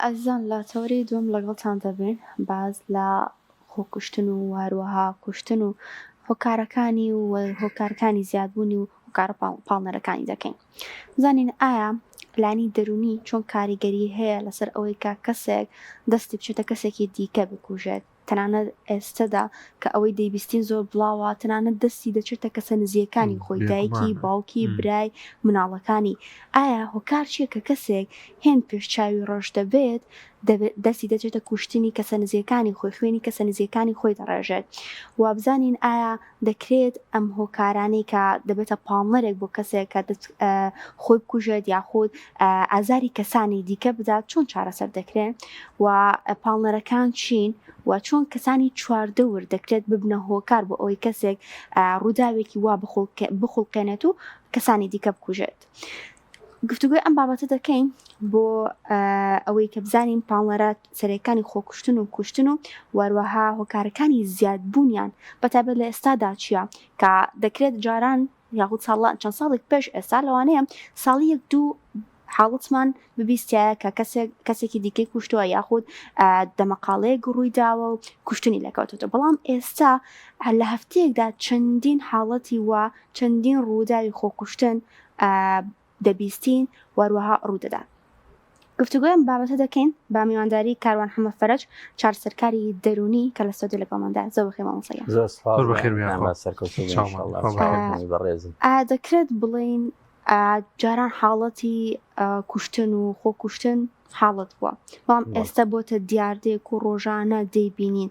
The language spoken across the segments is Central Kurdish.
ئەزان لە تەوەری دووەم لەگەڵتان دەبین باز لە خۆکوشتن و هەروەها کوشتن و هۆکارەکانی و هۆکارەکانی زیادبوونی و هۆکارە پاڵنەرەکانی دەکەین. بزانین ئایا لانی دەرونی چۆن کاریگەری هەیە لەسەر ئەوەی کە کەسێک دەستی بچێتە کەسێکی دیکە بکوژێت، تەنانەت ئێستەدا کە ئەوەی دەیبیستین زۆر بڵاوە، تەنانەت دەستی دەچێتە کەسە نزیەکانی خۆی، دایکی، باوکی، برای، مناڵەکانی. ئایا هۆکار چییە کە کەسێک هێن پێشچاوی ڕۆژ دەبێت دەستی دەچێتە کوشتنی کەسە نزیەکانی خۆی، خوێنی کەسە نزیەکانی خۆی دەڕێژێت. و بزانین ئایا دەکرێت ئەم هۆکارانەی کە دەبێتە پاڵنەرێک بۆ کەسێک کە خۆی بکوژێت یاخود ئازاری کەسانی دیکە بدات چۆن چارەسەر دەکرێت و پاڵنەرەکان چین و چۆن کەسانی چواردەور دەکرێت ببنە هۆکار بۆ ئەوەی کەسێک ڕووداوێکی وا بخڵقێنێت و کەسانی دیکە بکوژێت. گفتوگوی ئەم بابەتە دەکەین بۆ ئەوەی کە بزانین پاڵنەرە سەرەکانی خۆکوشتن و کوشتن و وەروەها هۆکارەکانی زیادبوونیان بەتابەت لە ئێستادا چییە کە دەکرێت جاران یاخود چەند ساڵێک پێش ئێستا لەوانەیە ساڵی 1-2 حاڵەتمان ببیستایە کە کەسێکی دیکەی کوشتووە یاخود دەمەقاڵەیەک ڕووی داوە و کوشتنی لەکەوتێتەوە. بەڵام ئێستا لە هەفتەیەکدا چەندین حاڵەتی وە چەندین ڕووداوی خۆکوشتن دەبیستین وەروەها ڕوودەدات. گفتوگویم بابەتە دەکەین با میوانداری کاروان حەمە فەرەج چارەسەرکاری دەرونی کە لە ستۆدیۆ لەگەڵماندا. زۆر بەخێر مامۆستاگیان. دەکرێت بڵێین جاران حاڵەتی کوشتن و خۆکوشتن حاڵەت بووە، بەڵام ئێستا بۆتە دیاردەیەک و ڕۆژانە دەیبینین.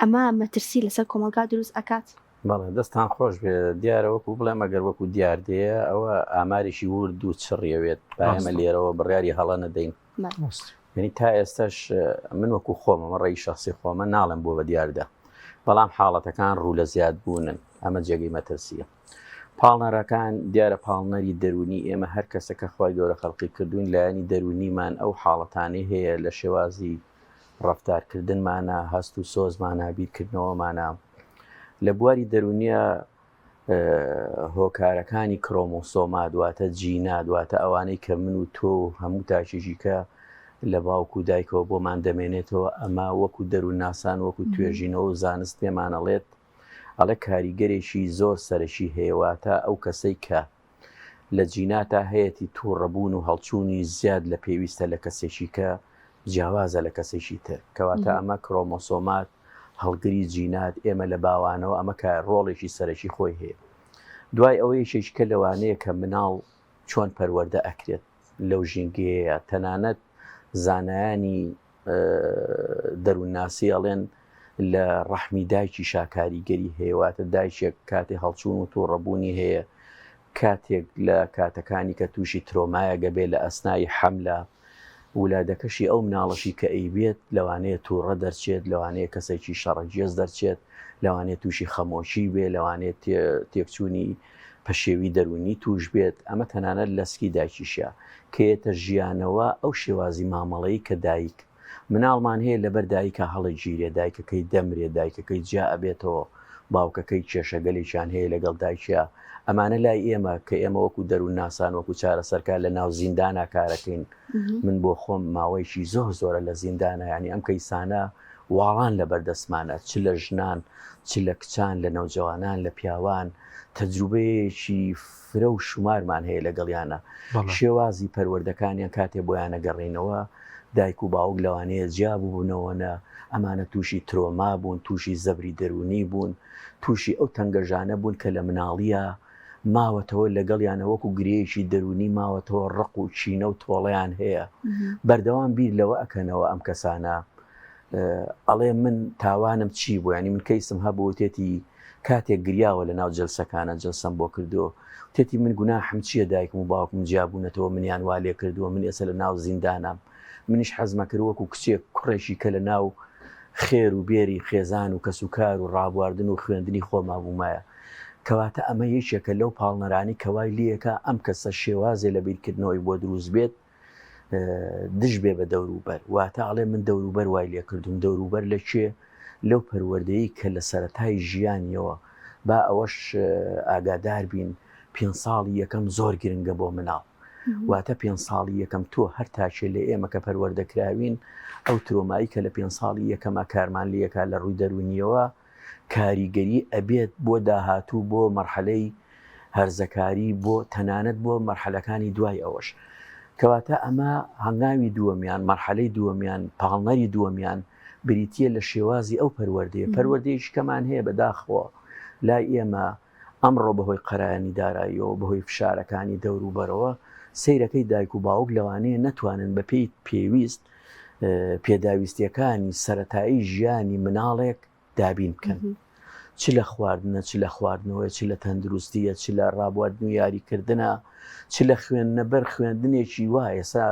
ئەمە مەترسی لەسەر کۆمەلگا دروست ئەکات؟ بەڵێ دەستان خۆش بێ دیارە وەکو بڵێم ئەگەر وەکو دیاردەیە ئەوە ئاماریشی ورد و چڕیەوێت با ئێمە لێرەوە بڕیاری هەڵە نەدەین. یعنی تا ئێستاش من وەکو خۆمە ڕێی شخصی خۆمە ناڵم بۆ بە دیاردە، بەڵام حاڵەتەکان ڕوو لە زیاد بوونن، ئەمە جێگەی مەترسیە. پاڵنەرەکان دیارە پاڵنەری دەرونی ئێمە هەر کەسەکە خۆی گەورە خەڵقی کردوین لایەنی دەرونیمان ئەو حاڵەتانەی هەیە لە شێوازی ڕەفتارکردنمانە، هەست و سۆزمانە، بیرکردنەوەمانە. لە بواری دەرونیە هۆکارەکانی کرۆمۆسۆما دواتە جینا دواتە ئەوانەی کە من و تۆ و هەموو تاکێژیکە لە باوکو و دایکەوە بۆمان دەمێنێتەوە. ئەمە وەکو دەروون ناسان وەکو توێژینەوە و زانست پێمانەڵێت ئەڵێ کاریگەرێکی زۆر سەرەکی هەیەواتە ئەو کەسەی کە لە جیناتا هەیەی تووڕەبوون و هەڵچوونی زیاد لە پێویستە لە کەسێکی کە جیاوازە لە کەسێکی تر، کەواتە ئەمە کرۆمۆسۆمات هەڵگری جینات ئێمە لە باوانەوە ئەمە کە ڕۆڵێکی سەرەکی خۆی هەیە. دوای ئەوەی شێشکە لەوانەیە کە مناڵ چۆن پەروەردە ئەکرێت لەو ژینگەیە، تەنانەت زانایانی دەروونناسی ئەڵێن لە ڕەحمی دایکی شاکاریگەری هەیەواتە دایکێک کاتێک هەڵچوون و تووڕەبوونی هەیە، کاتێک لە کاتەکانی کە تووشی ترۆمایە گەبێ لە ئەسنای حەملە ولادەکەشی ئەو مناڵەشی کە ئەیبێت لەوانەیە تووڕە دەرچێت، لەوانەیە کەسێکی شەڕەنجێز دەرچێت، لەوانێت تووشی خەمۆشی بێ، لەوانێت تێکچوونی پەشێوی دەرونی توش بێت. ئەمە تەنانەت لەسکی دایکیشە کەیەتە ژیانەوە ئەو شێوازی مامەڵەیی کە دایک مناڵمان هەیە لەبەر دایکە هەڵە گیرێ، دایکەکەی دەمرێ، دایکەکەی جا ئەبێتەوە، باوکەکەی کێشەگەلێکیان هەیە لەگەڵ دایکە. ئەمانە لای ئێمە کە ئێمە وەکو دەروون ناسان وەکو چارەسەرکار لە ناو زیندانە کارەکەین. من بۆ خۆم ماوەیەکی زۆرە لە زیندانە، ینی ئەم کەیسانە واڵان لە بەردەسمانە، چ لە ژنان چ لە کچان لە نەوجەوانان لە پیاوان، تەجروبەیەکی فرە و شومارمان هەیە لەگەڵیانە. شێوازی پەروەردەکانیان کاتێ بۆیان نەگەڕێنەوە دایک و باوک لەوانەیە جیابوو بوونەوەنە، ئەمانە تووشی ترۆما بوون، تووشی زەبری دەرونی بوون، تووشی ئەو تەنگەژانە بوون کە لە مناڵیە ماوەتەوە لەگەڵیانە وەکو گرێیەکی دەرونی ماوەتەوە ڕق و چینە و تۆڵەیان هەیە. بەردەوام بیر لەوە ئەکەنەوە ئەم کەسانە ئەڵێ من تاوانم چی بوو، ینی من کەیسم هەبوو تێتی کاتێک گریاوە لە ناو جەلسەکانە جەلسەم بۆ کردو تێتی من گوناحم چییە دایکم و باوکم جیابوونەتەوە منیان والێ کردووە، من ئێستا لە ناو زیندانم، منیش حەزمە کرد وەکو کچێک کوڕێکی کە لە ناو خێر و بێری خێزان و کەسوکار و ڕابواردن و خوێندنی خۆما بوومایە. کەواتە ئەمە یەکێکە لەو پاڵنەرانی کەوای لێەکە ئەم کەسە شێوازێ لە بیرکردنەوەی بۆ دروست بێت دژ بێ بە دەوروبەر، واتە ئەڵێ من دەوروبەر وای لێ کردوم. دەوروبەر لەکوێ؟ لەو پەروەردەیی کە لە سەرەتای ژیانیەوە با ئەوەش ئاگادار بین 5 ساڵی یەکەم زۆر گرنگە بۆ مناڵ. واتە 5 ساڵی یەکەم تۆ هەر تاچێ لە ئێمە کە پەروەردەکراوین ئەو ترۆمایی کە لە 5 ساڵی یەکەمە کارمان لەکە لە ڕووی دەرونیەوە کاریگەری ئەبێت بۆ داهاتوو بۆ مەرحەلەی هەرزەکاری بۆ تەنانەت بۆ مەرحەلەکانی دوای ئەوەش کەواتە ئەمە هەنگاوی دووەمیان مەرحەلەی دووەمیان پاڵنەری دووەمیان بریتە لە شێوازی ئەو پەروەردەیەکی کەمان هەیە بەداخەوە لای ئێمە ئەمڕۆ بەهۆی قەرایانی داراییەوە بەهۆی فشارەکانی دەوروبەرەوە سەیرەکەی دایک و باوک لەوانەیە نەتوانن بەپێی پێویست پێداویستیەکانی سەرەتایی ژیانی مناڵێک دابین بکەن چ لە خواردنە چ لە خواردنەوەی چ لە تەندروستیە چ لە ڕابواردن و یاریکردنە چ لە خوێندنە بەر خوێندنێکی وایە ئێستا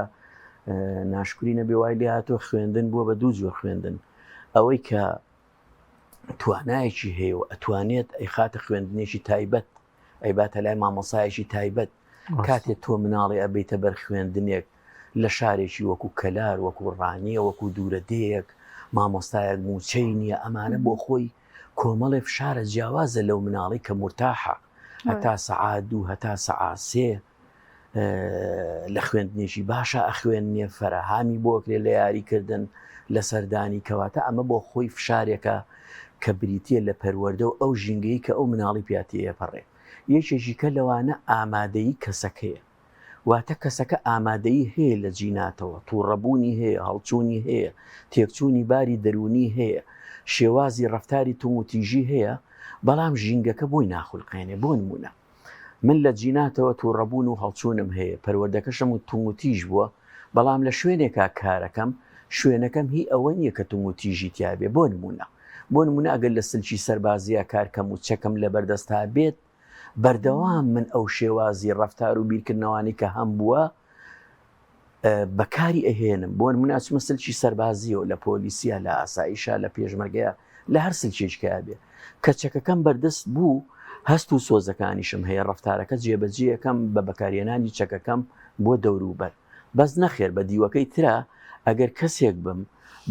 ناشکری نەبێ وای لێ هاتۆ خوێندن بووە بە دوو جۆر خوێندن ئەوەی کە توانایەکی هەیە و ئەتوانێت ئەی خاتە خوێندنێکی تایبەت ئەیباتە لای مامۆسایەکی تایبەت کاتێک تۆ مناڵی ئەبیتە بەر خوێندنێک لە شارێکی وەکو کەلار وەکو ڕانیە وەکو دوورەدەیەک مامۆستایەک موچەی نییە ئەمانە بۆ خۆی کۆمەڵێ فشارە جیاوازە لەو مناڵی کە مرتاحە هەتا سەعات دوو هەتا سەعات سێ لە خوێندنێکی باشە ئەخوێنێ فەرەهامی بۆکرێ لە یاریکردن لە سەردانی کەواتە ئەمە بۆ خۆی فشارێکە کە بریتە لە پەروەردە و ئەو ژینگەی کە ئەو مناڵی پیاتیە پەڕێ یەکێکی کە لەوانە ئامادەیی کەسەکەیە واتە کەسەکە ئامادەیی هەیە لە جیناتەوە تووڕەبوونی هەیە هەڵچوونی هەیە تێکچوونی باری دەرونی هەیە شێوازی ڕەفتاری توموتیژی هەیە بەڵام ژینگەکە بۆی ناخولقێنێ بۆ نمونە من لە جیناتەوە تووڕەبوون و هەڵچوونم هەیە پەروەردەکەشم و توموتیژ بووە بەڵام لە شوێنێکا کارەکەم شوێنەکەم هی ئەوە نییە کە توموتیژی تیاابێ بۆ نمونە ئەگەر لە سلکی سەربازیە کارکەم و چەکەم لە بەردەستا بێت بەردەوام من ئەو شێوازی ڕەفتار و بیرکردنەوانی کە هەم بووە بەکاری ئەهێنم بۆ مناچمە سلکی سەربازیەوە لە پۆلیسیە لە ئاساییشە لە پێشمەرگەیە لە هەر سلکێککە بێ کە چەکەکەم بەردەست بوو هەست و سۆزەکانیشم هەیە ڕەفتارەکە جێبەجێەکەم بە بەکارێنانی چەکەکەم بۆ دەوروبەر بەس نەخێر بە دیوەکەی ترا ئەگەر کەسێک بم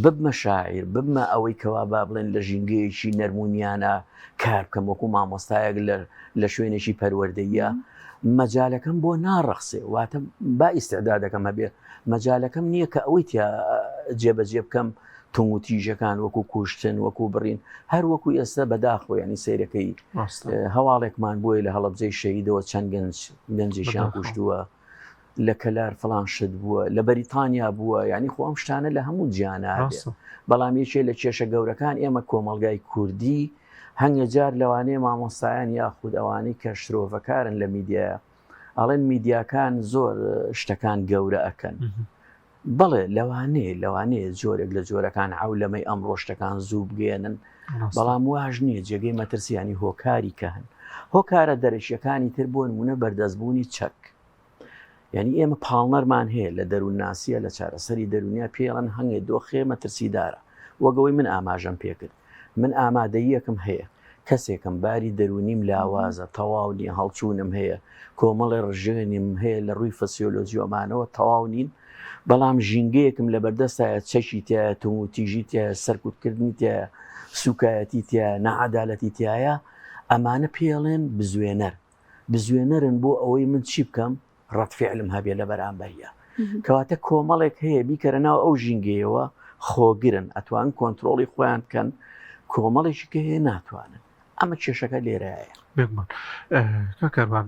ببمە شاعیر ببمە ئەوەی کەوا با بڵێن لە ژینگەیەکی نەرمونیانە کار بکەم وەکو مامۆستایەک لە شوێنێکی پەروەردەیە مەجالەکەم بۆ ناڕەخسێ واتە با ئیستعدادەکەم هەبێ مەجالەکەم نییە کە ئەوەی جێبەجێ بکەم توموتیژەکان وەکو کوشتن وەکو بڕین هەر وەکو ئێستا بەداخۆ ینی سیرەکەی هەواڵێکمان بووە لە هەڵەبجەی شەهیدەوە چەند گەنجێکیان کوشتووە لە کەلار فڵان شت بووە لە بەریتانیا بووە ینی خۆم شتانە لە هەموو جیانە بەڵام یەکێ لە کێشە گەورەکان ئێمە کۆمەلگای کوردی هەنگە جار لەوانەیە مامۆستایان یاخود ئەوانەی کە شرۆڤەکارن لە میدیایە ئەڵێن میدیاکان زۆر شتەکان گەورە ئەەکەن بەڵێ لەوانەیە جۆرێک لە جۆرەکان عولەمەی ئەمڕۆ شتەکان زوو بگێنن بەڵام واژ نییە جێگەی مەترسیانی هۆکاری کە هەن هۆکارە دەرەشیەکانی تر بۆ نمونە بەردەستبوونی چەک یعنی ئێمە پاڵنەرمان هەیە لە دەروون ناسیە لە چارەسەری دەرونیا پێڵەن هەنگێ دۆخێ مەترسیدارە وەگەوەی من ئاماژەم پێکرد من ئامادەیەکم هەیە کەسێکم باری دەرونیم لاوازە تەواونی هەڵچوونم هەیە کۆمەڵی ڕژێنیم هەیە لە ڕووی فسیۆلۆجیۆمانەوە تەواو نین بەڵام ژینگەیەکم لە بەردەستایە چەکی تایە توموتیژی تایە سەرکوتکردنی تایە سوکایەتی تایە نەعەدالەتی تایە ئەمانە پێڵێن بزوێنەرن بۆ ئەوەی من چی بکەم ڕەتفعلم هەبێ لە بەرامبەریە کەواتە کۆمەڵێک هەیە بیکەرە ناو ئەو ژینگەیەوە خۆگرن ئەتوان کۆنتترۆڵی خۆیان بکەن کۆمەڵێکی کە هەیە ناتوانن ئەمە کێشەکە لێرەیە بێگومان کاکەروان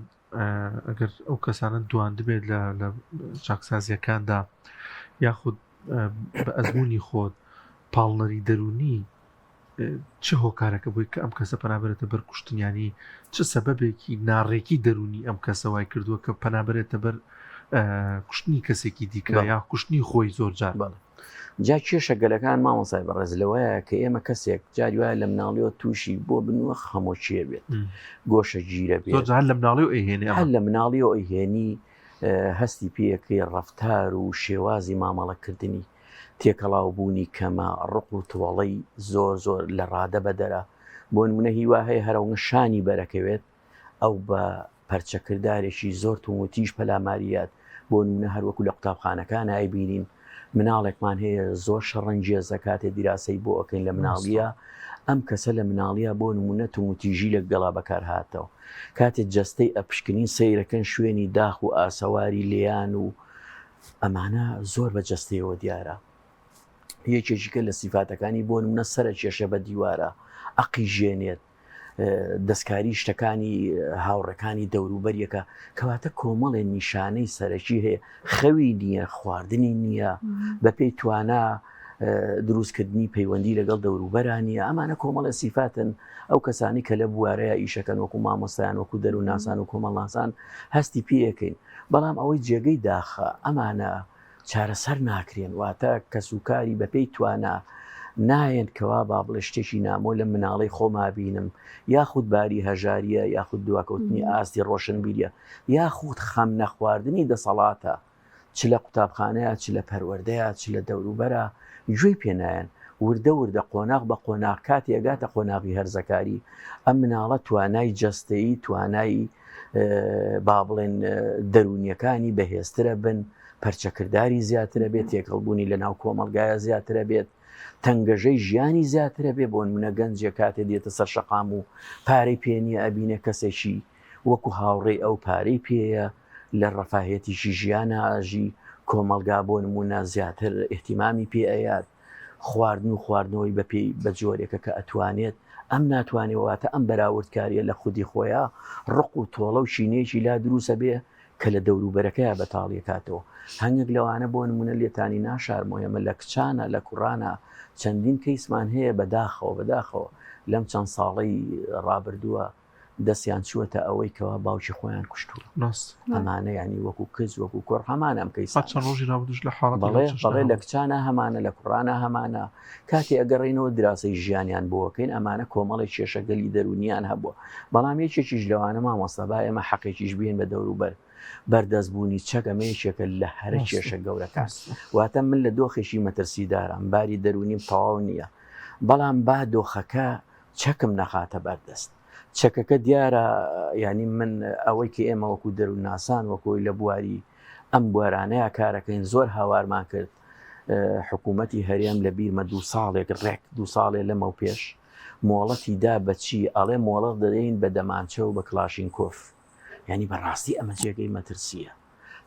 ئەگەر ئەو کەسانە دوان دەبێت لە چاکسازیەکاندا یاخود بە ئەزمموی خۆت پاڵنەری دەرونی چه هۆکارەکە بووی کە ئەم کەسە پەنابێتە بەر کوشتنیانی چه سەبەبێکی ناڕێکی دەرونی ئەم کەسەوای کردووە کە پەنابێتە بەر کوشتنی کەسێکی دیکە یا کوشتنی خۆی زۆر جار جا کێشە گەلەکان مامۆسای بەڕێزلەوەیە کە ئێمە کەسێک جاری وایە لە مناڵیەوە تووشی بۆ بنووە خەمۆچیە بێت گۆشە گیرە بێت لە مناڵی ئەیهێنی هەر لە مناڵیەوە ئەیهێنی هەستی پێەکەی ڕەفتار و شێوازی مامەڵەکردنی تێکەڵاوبوونی کەمە ڕق و تۆڵەی زۆر لە ڕادە بەدەرە بۆ نمونە هیوا هەیە هەرەوە شانی بەرەکەوێت ئەو بە پەرچەکردارێکی زۆر توموتیش پەلاماریات بۆ نمونە هەروەکو لە قوتابخانەکان ئایبینین مناڵێکمان هەیە زۆر شەڕەنجێ زەکاتێ دیراسەی بۆ ئەەکەین لە مناڵیە ئەم کەسە لە مناڵیە بۆ نمونە تومتیژی لە گەڵا بەکار هاتەوە کاتێک جەستەی ئەپشکنین سەیرەکەن شوێنی داخ و ئاسەواری لیان و ئەمانە زۆر بە جەستەیەوە دیارە. یەکێکیکە لە سیفاتەکانی بۆ نمونە سەرە کێشە بە دیوارە ئەقی ژێنێت دەستکاری شتەکانی هاوڕەکانی دەوروبەریەکە کەواتە کۆمەڵێ نیشانەی سەرەکی هەیە خەوی نییە خواردنی نییە بەپێی توانە دروستکردنی پەیوەندی لەگەڵ دەوروبەرانیە ئەمانە کۆمەڵە سیفاتن ئەو کەسانی کە لە بوارەیە ئیشەکەن وەکو مامۆستایان وەکو دەرووناسان و کۆمەڵناسان هەستی پێەکەین بەڵام ئەوەی جێگەی داخە ئەمانە چارەسەر ناکرێن واتە کەسوکاری بەپێی توانە نایەن کەوا با بڵێ شتێکی نامۆ لە مناڵی خۆما بینم یاخود باری هەژاریە یاخود دواکەوتنی ئاستی ڕۆشنبیریە یاخود خەم نەخواردنی دەسەڵاتە چ لە قوتابخانەیە چ لە پەروەردەیە چ لە دەوروبەرە گوێی پێنایەن وردە وردە قۆناغ بە قۆناغ کاتی ئەگاتە قۆناغی هەرزەکاری ئەم مناڵە توانای جەستەیی توانایی با بڵێن دەرونیەکانی بەهێزترە بن پەرچەکردداری زیاترە بێت تێکەڵبوونی لە ناو کۆمەلگایە زیاترە بێت تەنگەژەی ژیانی زیاترە بێ بۆ نمونە گەنجێ کاتێ دێتە سەر شەقام و پارەی پێنیە ئەبینە کەسێکی وەکو هاوڕێی ئەو پارەی پێیە لە ڕەفاهێتیشی ژیانە ئاژی کۆمەلگا بۆ نمونە زیاتر احتیمامی پێ ئەیات خواردن و خواردنەوەی بە جۆرێکە کە ئەتوانێت ئەم ناتوانێتواتە ئەم بەراوردکاریە لە خودی خۆیان ڕق و تۆڵە و شینەیەکی لا دروسە بێ کە لە دەوروبەرەکەیە بەتاڵیەکاتەوە هەنگێک لەوانە بۆ نمونە لێتانی ناشارمۆیەمە لە کچانە لە کوڕانە چەندین کەیسمان هەیە بەداخەوە لەم چەند ساڵەی ڕابردووە دەستیان چووەتە ئەوەی کەوا باوکی خۆیان کوشتووە ئەمانە ینی وەکو کەس وەکو کوڕ هەمان ئەم کەیسان بەڵێ لە کچانە هەمانە لە کوڕانە هەمانە کاتی ئەگەڕێنەوە دراسی ژیانیان بۆکەین ئەمانە کۆمەڵی کێشەگەلی دەرونیان هەبووە بەڵام یەکێکیش لەوانە مامۆستابا ئێمە حەقێکیش بێن بە دەوروبەر بەردەستبوونی چەکەمەیەکێکە لە هەرە کێشە گەورەکان واتە من لە دۆخێکی مەترسیدارم باری دەرونیم تەواو نییە بەڵام با دۆخەکە چەکم نەخاتە بەردەست چەکەکە دیارە ینی من ئەوەی کە ئێمە وەکو دەرووناسان وەکۆی لە بواری ئەم بوارانەیە کارەکەین زۆر هاوارمان کرد حکوومەتی هەرێم لە بیرمە 2 ساڵێک ڕێک 2 ساڵێ لەمە و پێش مۆڵەتی دا بەچی ئەڵێ مۆڵەت دەدەین بە دەمانچە و بە کلاشین کۆف ینی بەڕاستی ئەمە جێگەی مەترسیە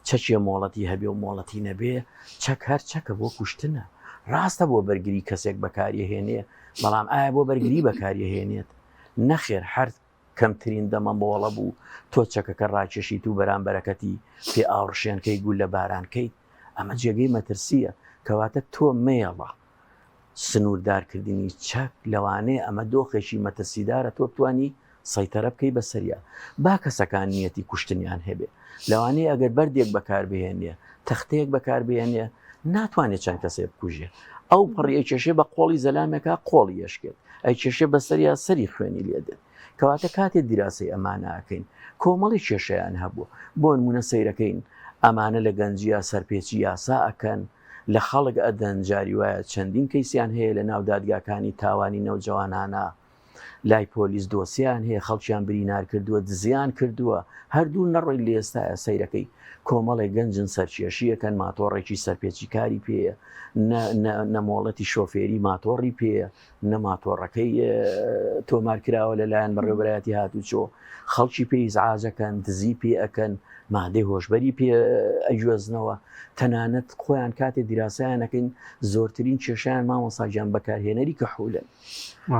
چەکیە مۆڵەتی هەبێ و مۆڵەتی نەبێ چەک هەر چەکە بۆ کوشتنە ڕاستە بۆ بەرگری کەسێک بەکاریهێنێ بەڵام ئایا بۆ بەرگری بەکاریهێنێت نەخێر هەر کەمترین دەمە مۆڵە بوو تۆ چەکەکە ڕاکێشیت و بەرامبەرەکەتی پێ ئاڕشێنکەی گول لە بارانکەیت ئەمە جێگەی مەترسیە کەواتە تۆ مێڵە سنووردارکردنی چەک لەوانەیە ئەمە دۆخێکی مەترسیدارە تۆ بتوانی سەیتەرە بکەی بەسەریە با کەسەکان نیەتی کوشتنیان هەبێ لەوانەیە ئەگەر بەردێک بەکاربهێنێ تەختەیەک بەکاربهێنێ ناتوانێت چەند کەسێ بکوژێ ئەو پڕیە کێشێ بە قۆڵی زەلامێکە قۆڵی یەشکێت ئەی کێشێ بەسەریا سەری خوێنی لێدێت کەواتە کاتێک دیراسی ئەمانەکەین کۆمەڵی کێشەیان هەبووە بۆ نمونە سەیرەکەین ئەمانە لە گەنجیا سەرپێچی یاسا ئەکەن لە خەڵک ئەدەن جاری وایە چەندین کەیسیان هەیە لە ناو دادگاکانی تاوانی نەوجەوانانە لای پۆلیس دۆسییان هەیە خەڵکیان برینار کردووە دزیان کردووە هەردوو نەڕۆی لە ئێستاە سەیرەکەی کۆمەڵی گەنجن سەرکێشیەکەن ماتۆڕێکی سەرپێچی کاری پێیە نەمۆڵەتی شۆفێری ماتۆڕی پێە نەماتۆڕەکەی تۆمارکراوە لەلایەن بەڕێوەبەرایەتی هاتوچۆ خەڵکی پێی زعاجەکەن دزی پێ ئەەکەن مادەی هۆشبەری پێ ئەگوێزنەوە تەنانەت خۆیان کاتێ دیراسایانەکەین زۆرترین کێشیان مامۆساجان بەکارهێنەری کەحولن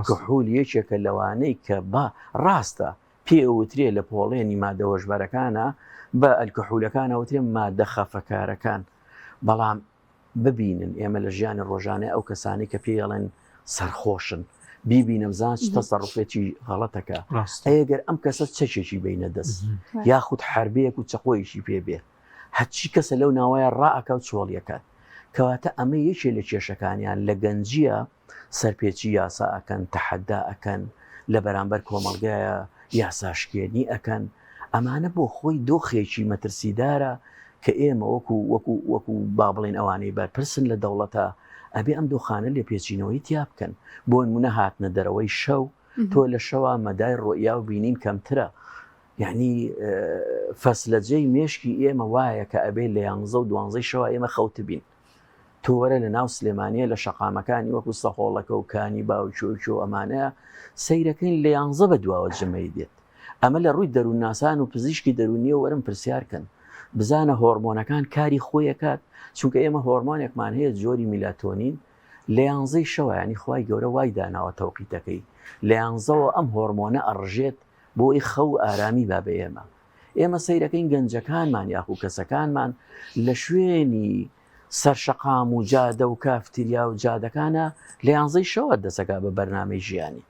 کەحول یەکێکە لەوانەی کە با ڕاستە پێوترێ لە پۆڵێنی مادە هۆشبەرەکانە بە ئەلکەحولەکان ئەوترێن مادە خەفەکارەکان بەڵام ببینن ئێمە لە ژیانی ڕۆژانەی ئەو کەسانی کە پێڵێن سەرخۆشن بیبینەمزان تەسەڕفێکی غەڵەتەکە ئەگەر ئەم کەسە چەکێکی بینە دەست یاخود حربەیەک و چەقۆیشی پێبێ هەچی کەسە لەو ناوایە ڕائەکە و چۆڵیەکات کەواتە ئەمە یەکێ لە کێشەکانیان لە گەنجیە سەرپێچی یاسا ئەکەن تەحەدا ئەکەن لە بەرامبەر کۆمەڵگایە یاساشکێنی ئەکەن ئەمانە بۆ خۆی دۆخێکی مەترسیدارە کە ئێمە وەکو با بڵێن ئەوانەی بەرپرسن لە دەوڵەتە ئەبێ ئەم دۆخانە لێ پێچینەوەی تیا بکەن بۆ نمونە هاتنە دەرەوەی شەو تۆ لە شەوە مەدای ڕۆیا و بینین کەمترە یعنی فەسلەجەی مێشکی ئێمە وایە کە ئەبێ لە 11 و 12 شەوە ئێمە خەوت بین تۆ تۆوەرە لە ناو سلێمانیە لە شەقامەکانی وەکو سەهۆڵەکە و کانی باوچۆ ئەمانەیە سەیرەکەین لە 11 بە دواوە جمەی دێت. ئەمە لە ڕووی دەروونناسان و پزیشکی دەرونیە وەرم پرسیارکەن بزانە هۆرمۆنەکان کاری خۆیەکات، چونکە ئێمە هۆرمۆنێکمان هەیە جۆری میلاتۆنین لە 11 شەوە، ینی خوای گەورە وای داناوە تەوقیتەکەی لە 11ەوە ئەم هۆرمۆنە ئەڕژێت بۆی خەو ئارامی با بە ئێمە سەیرەکەین گەنجەکانمان یاخو کەسەکانمان لە شوێنی سەرشەقام و جادە و کافتریا و جادەکانە لە 11 شەوە دەسەکا بە بەرنامەی ژیانی،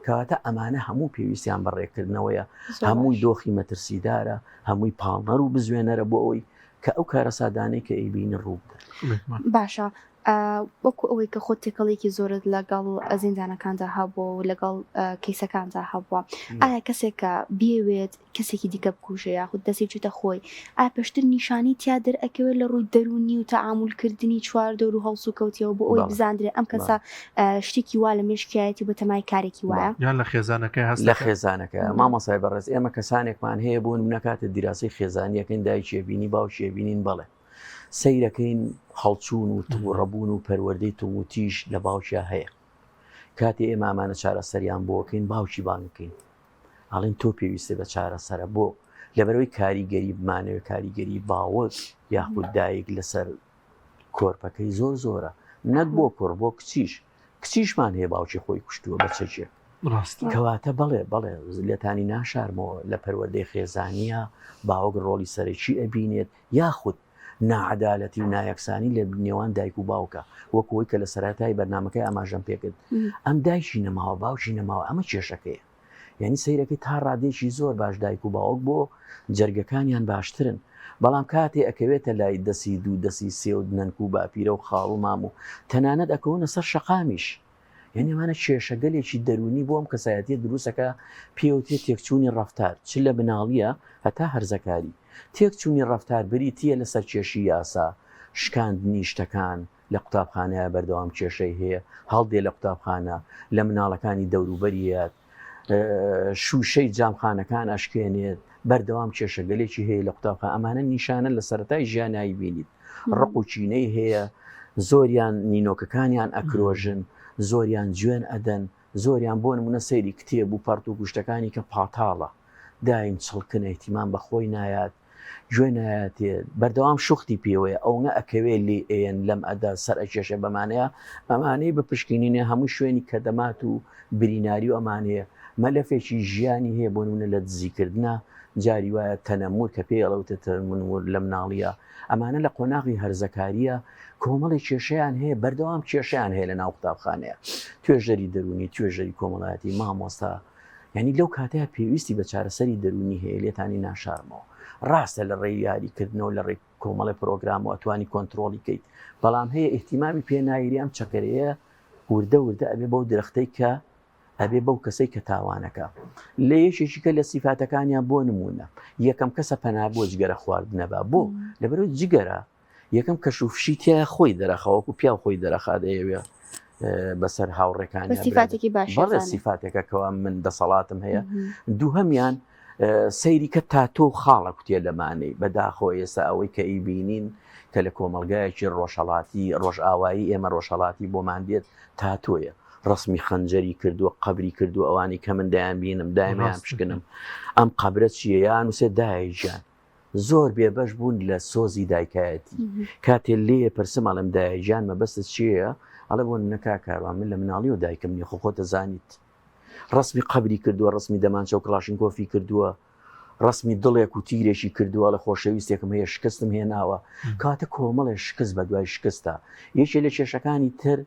کەواتە ئەمانە هەموو پێویستیان بەڕێکردنەوەیە، هەمووی دۆخی مەترسیدارە، هەمووی پاڵنەر و بزوێنەرە بۆ ئەوی کە ئەو کارە سادانەی کە ئەیبینی ڕوو بدەن. باشە وەکو ئەوەی کە خۆت تێکەڵێکی زۆرت لەگەڵ زیندانەکاندا هەبووە و لەگەڵ کەیسەکاندا هەبووە، ئایا کەسێکە بێوێت کەسێکی دیکە بکوژە یاخود دەستی بچێتە خۆی، ئایا پێشتر نیشانی تیا دەرئەکەوێت لە ڕووی دەرونی و تەعامولکردنی چواردەور و هەڵسو کەوتیەوە بۆ ئەوی بزاندرێ ئەم کەسە شتێکی وا لە مێشکایەتی بە تەمای کارێکی وایە یان لە خێزانەکەی هەست لە خێزانەکە مامۆسای بەڕێز ئێمە کەسانێکمان هەیە بۆ نمونەکاتە دیراسی خێزانیەکەین دایکێبینی باوشێبینین بەڵێ سەیرەکەین هەڵچوون و ڕەبوون و پەروەردەی تووتیش لە باوکیە هەیە، کاتی ئێمە ئەمانە چارەسەریان بۆکەین باوکی بانکەین ئاڵێن تۆ پێویستە بە چارەسەرە بۆ لەبەرەوەی کاریگەری بمانەوە کاریگەری باوەک یاخود دایک لەسەر کۆرپەکەی زۆر زۆرە، نەک بۆ کوڕ بۆ کچیشمان هەیە باوکی خۆی کوشتووە بە چەکێک، کەواتە بەڵێ لێتانی ناشارمەوە لە پەروەردەی خێزانیە باوەک ڕۆڵی سەرەکی ئەبینێت یاخود ناعەدالەتی و نایەکسانی لە نێوان دایک و باوکە، وەکەوەی کە لە سەرەتای بەرنامەکەی ئاماژەم پێکرد ئەم دایکی نەماوە باوکی نەماوە ئەمە کێشەکەیە، یعنی سەیرەکەی تا ڕادێکی زۆر باش دایک و باوک بۆ جەرگەکانیان باشترن، بەڵام کاتێ ئەکەوێتە لای دەسی دوو دەسی سێ و نەنک و باپیرە و خاڵ و مام و تەنانەت ئەکەونە سەر شەقامیش، یعنی ئەمانە کێشەگەلێکی دەرونی بۆ ئەم کەسایەتیە دروستەکە پێوتێت تێکچوونی ڕەفتار چ لە بناڵیە هەتا هەرزەکاری تێکچوونی ڕەفتار بریتیە لەسەر کێشی یاسا شکاندنی شتەکان لە قوتابخانەیە بەردەوام کێشەی هەیە هەڵدێ لە قوتابخانە لە مناڵەکانی دەوروبەریەت شوشەی جامخانەکان ئەشکێنێت بەردەوام کێشەگەلێکی هەیە لە قوتابخانە، ئەمانە نیشانە لە سەرەتای ژیانایی بینیت، ڕق و چینەی هەیە، زۆریان نینۆکەکانیان ئەکرۆژن، زۆریان گوێن ئەدەن، زۆریان بۆ نمونە سەیری کتێب و پەرت و گوشتەکانی کە پاتاڵە دایم چڵکن ئەیتیمان بەخۆی نایات گوێ نایەتێ بەردەوام شوختی پێوەیە ئەوە ئەکەوێت لێ ئێن لەم ئەدا سەر ئەکێشە بەمانەیە ئەمانەی بە پشکینینە هەموو شوێنی کەدەمات و بریناری و ئەمانەیە مەلەفێکی ژیانی هەیە بۆ نمونە لە دزیکردنە جاری وایە تەنەمور کە پێی ئەڵەوتە تەنەمور لە مناڵیە، ئەمانە لە قۆناغی هەرزەکاریە کۆمەڵی کێشەیان هەیە بەردەوام کێشەیان هەیە لە ناو قوتابخانەیە، توێژەری دەرونی توێژەری کۆمەڵایەتی مامۆستا، یعنی لەو کاتەیە پێویستی بە چارەسەری دەرونی هەیە لێتانی ناشارمەوە، ڕاستە لە ڕێی یاریکردنەوە لە ڕێی کۆمەڵی پرۆگرام و ئەتوانی کۆنتترۆلی کەیت، بەڵام هەیە ئیحتیمامی پێناگیری ئەم چەکەرەیە وردە ئەبێ بەو درەختەی کە ئەبێ بەو کەسەی کە تاوانەکە لە یەکێکی کە لە سیفاتەکانیان بۆ نمونە یەکەم کەسە پەنا بۆ جگەرە خواردنەبا بۆ لەبەرەوەی جگەرە یەکەم کەشوفشی تیا خۆی دەرەخەوەکو پیا خۆی دەرەخات دەیەوێ بەسەر هاوڕێکانی بەڵێ سیفاتێکە کەوا من دەسەڵاتم هەیە، دووهەمیان سەیری کە تاتۆ خاڵە کوتێ لەمانەی بەداخۆ ئێستا ئەوەی کە ئیبینین کە لە کۆمەلگایەکی ڕۆژهەڵاتی ڕۆژئاوایی ئێمە ڕۆژهەڵاتی بۆمان دێت تاتۆیە، ڕسمی خەنجەری کردووە قبری کردو ئەوانی کە من دایان بینم دایمیان پشکنم ئەم قبرە چیە یان وسێ دایژیان زۆر بێبەش بوون لە سۆزی دایکایەتی کاتێ لێ پرسم ئەڵم دایژیان مەبەستت چییە؟ ئەڵێ بۆ نەکا کاروان من لە مناڵی و دایکم نیە خۆ خۆتە زانیت، ڕسمی قبری کردووە، ڕسمی دەمانچە و کلاشینکۆفی کردووە، ڕسمی دڵێک و تیرێکی کردووە لە خۆشەویستێکم هەیە شکستم هێناوە، کاتە کۆمەڵێ شکست بە دوای شکستە، یەکێ لە کێشەکانی تر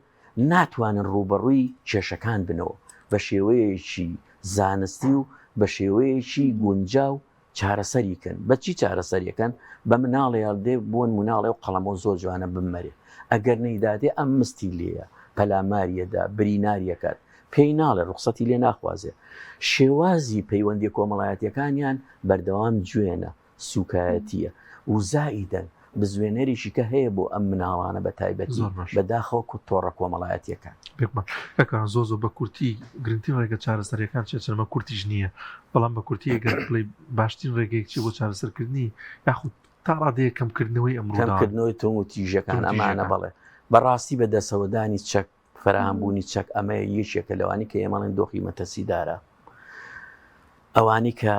ناتوانن ڕوبەڕووی کێشەکان بنەوە بە شێوەیەکی زانستی و بە شێوەیەکی گونجاو چارەسەریکەن، بەچی چارەسەریەکەن بە مناڵێ هەڵدێ بۆن مناڵێ و قەڵەمە زۆر جوانە بمەرێ، ئەگەر نەیدادێ ئەم مستی لێیە پەلاماریەدا بریناریەکات پێی ناڵێ ڕوخسەتی لێ ناخوازێ، شێوازی پەیوەندی کۆمەڵایەتیەکانیان بەردەوام گوێنە سوکایەتیە و زائیدەن بزوێنەریشی کە هەیە بۆ ئەم مناڵانە بە تایبەتی بەداخەوە تۆڕە کۆمەڵایەتیەکان زۆ بە کورتی گرنگترین ڕێگە چارەسەریەکان چێچەرمە کورتیش نییە، بەڵام بە کورتی ئەگەر بڵێ باشترین ڕێگەیەکی بۆ چارەسەرکردنی یاخود تا ڕادەیە کەمکردنەوەی ئەمڕۆکردنەوەی تۆم و تیژەکان ئەمانە بڵێ بەڕاستی بە دەسەوەدانی چەک فراهەمبوونی چەک ئەمە یەکێکە لەوانی کە ئێمەڵێن دۆخی مەتەسیدارە، ئەوانی کە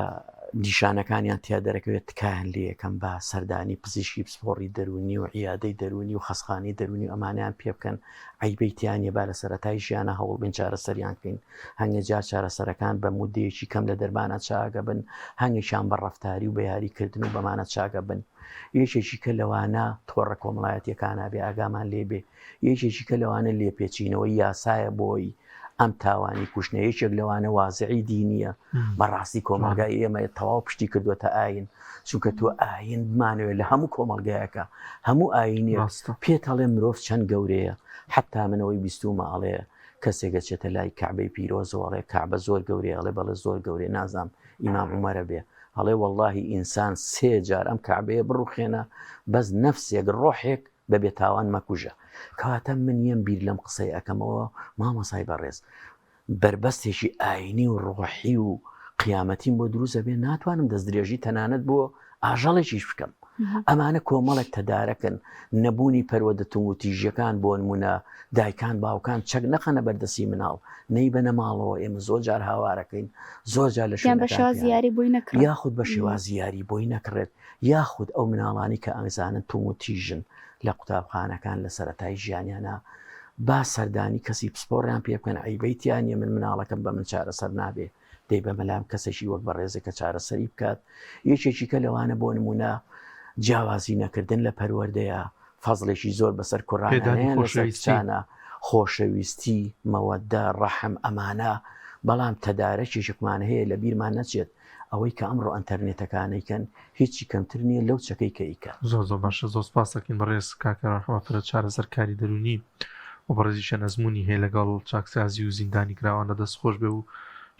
نیشانەکانیان تیا دەرەکەوێت تکایان لێ یەکەم بە سەردانی پزیشکی پسپۆڕی دەرونی و عیادەی دەرونی و خەسخانەی دەرونی و ئەمانیان پێ بکەن عیبەیتیانە با لە سەرەتای ژیانە هەوڵ بن چارەسەریان بکەین. هەنگە جار چارەسەرەکان بە مودەیەکی کەم لە دەرمانە چاگە بن، هەنگێکیان بە ڕەفتاری و بە یاریکردن و بەمانە چاگە بن. یەکێکی کە لەوانە تۆڕە کۆمەڵایەتیەکانە بێ ئاگامان لێبێ، یەکێکی کە لەوانە لێپێچینەوەی یاسایە بۆی ئەم تاوانی کوشتنە، یەکێک لەوانە وازعی دینیە. بەڕاستی کۆمەلگای ئێمە تەواو پشتی کردوتە ئاین، چونکە تۆ ئاین بمانەوێت لە هەموو کۆمەلگایەکە هەموو ئاینێ پێت هەڵێ مرۆڤ چەند گەورەیە. حتا منەوەی بیستومە ئەڵێ کەسێکە چێتە لای کەعبەی پیرۆزەوەڵێ کەعبە زۆر گەورەیە، ئەڵێ بەڵێ زۆر گەورەیە، نازام ئیمام عومەرە بێ، هەڵێ وەڵڵاهی ئینسان 3 جار ئەم کەعبەیە بڕوخێنە بەس نەفسێک ڕۆحێک بەبێ تاوان مەکوژە. کەواتە من یەم بیر لەم قسەی ئەەکەمەوە مامەسای بەڕێز، بربەستێکی ئاینی و ڕۆحی و قیامەتیم بۆ دروستە بێ، ناتوانم دەست درێژی تەنانەت بۆ ئاژەڵێکیش بکەم. ئەمانە کۆمەڵێک تەدارەکەن، نەبوونی پەروەدەتون و تیژەکان بۆ نمونە دایکان باوکان چەک نەخەنە بەردەسی مناڵ نەی بەنە ماڵەوە. ئێمە زۆر جار هاوارەکەین، زۆر جار لە یاخود بە شێوازی یاری بۆی نەکڕێت، یاخود ئەو مناڵانی کە ئەنگزانن توم و تیژن لە قوتابخانەکان لە سەرەتای ژیانیانە با سەردانی کەسی پسپۆڕیان پێ بکەن عیبەیتیانە من مناڵەکەم بە من چارەسەر نابێ، دەی بە مەلام کەسێکی وەک بە ڕێزێکە چارەسەری بکات. یەکێکی کە لەوانە بۆ نمونە جیاوازی نەکردن لە پەروەردەیە، فەزڵێکی زۆر بەسەر کوڕانیان لەسەر کچانە، خۆشەویستی، مەوەدە، ڕەحم، ئەمانە. بەڵام تەدارەکێشێکمان هەیە لە بیرمان نەچێت ئەوەی کە ئەمڕۆ ئەنتەرنێتەکانەیکەن هیچی کەمتر نییە لەو چەکەی کە ئیکە. زۆر زۆر باشە، زۆر سپاس دەکەین بەڕێز کاکەڕەحمەتفرەت چارەسەرکاری دەرونی و بەڕێزیشە نەزمونی هەیە لەگەڵ چاکسازی و زیندانی کراوانە دەستخۆش بێ و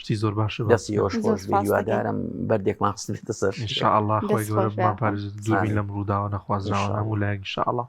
شتی زۆر باشە دەستی ئەوش خۆش هیوادارم بەردێکمان خستێتە سەر ئینشاءالله خۆی گەورە بمان پارێزێت دووبی لەم ڕووداوە نەخوازراوە هەموو لایەک ئینشاءالله.